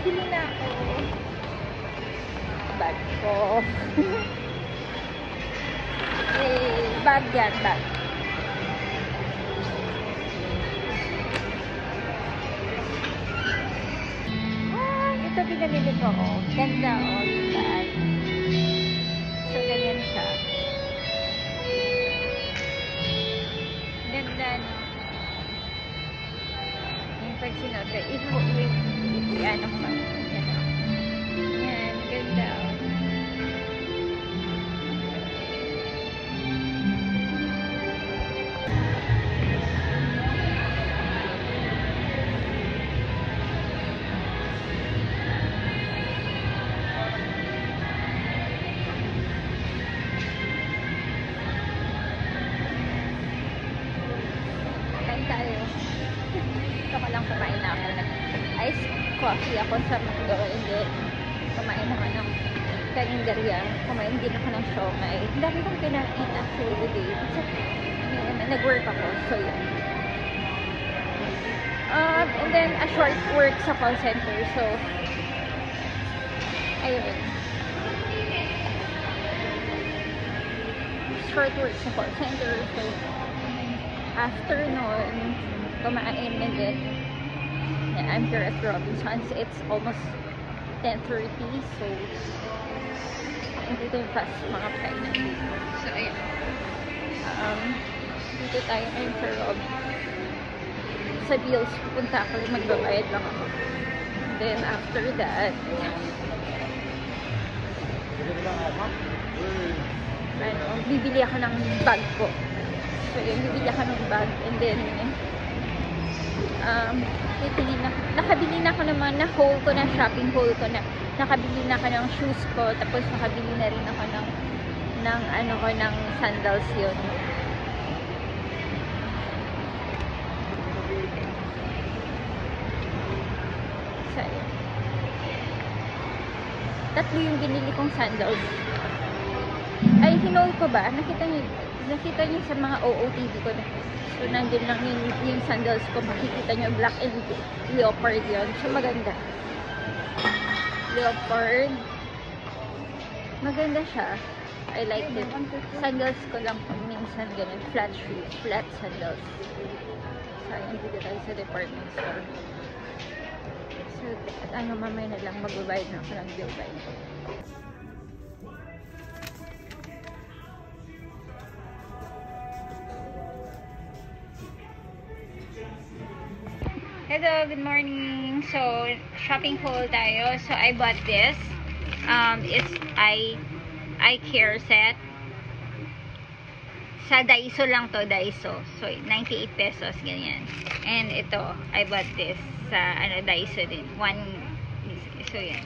bibili na ako. Bag ko. Bag yan, bag. Ito pinamili ko, oh. Ganda, oh. Bag. So, ganyan siya. Ganda, no? Yung pag sinuot ko, ano ko ba? Yan, ganda, oh. Gusto ko lang kumain na ako ng iced coffee ako sa McDo, and then kumain ako ng karinderya, kumain din ako ng siomai. Ang dami kong kinain actually today kasi nag-work ako, so yun. And then a short work sa call center, so ayun, short work sa call center, so after nun kumain, and then yeah, I'm here at Robinsons. It's almost 10:30, so dito yung fast mga kainan dito. So ayun, dito tayo ngayon sa Rob. Sa bills pupunta ako, magbabayad lang ako. And then after that, bibili ako ng bag ko. So yun, bibili ako ng bag, and then nakabili na ako naman, na-haul ko na, shopping haul ko na, nakabili na ako ng shoes ko, tapos nakabili na rin ako ng sandals yun. So yun, tatlo yung binili kong sandals. Ay, hinol ko ba? Nakita niyo sa mga OOTV ko na. So, nandun lang yung sandals ko. Makikita nyo, black and leopard yun. So, maganda. Leopard. Maganda siya. I like it. Sandals ko lang minsan ganun. Flat shoes. Flat sandals. So, ayun, dito tayo sa department store. So, mamaya na lang magbabayad na ako ng bill by. Hello, good morning. So, shopping haul tayo. So, I bought this. It's eye care set. Sa Daiso lang to, Daiso. So, 98 pesos, ganyan. And ito, I bought this sa Daiso din. So, yan.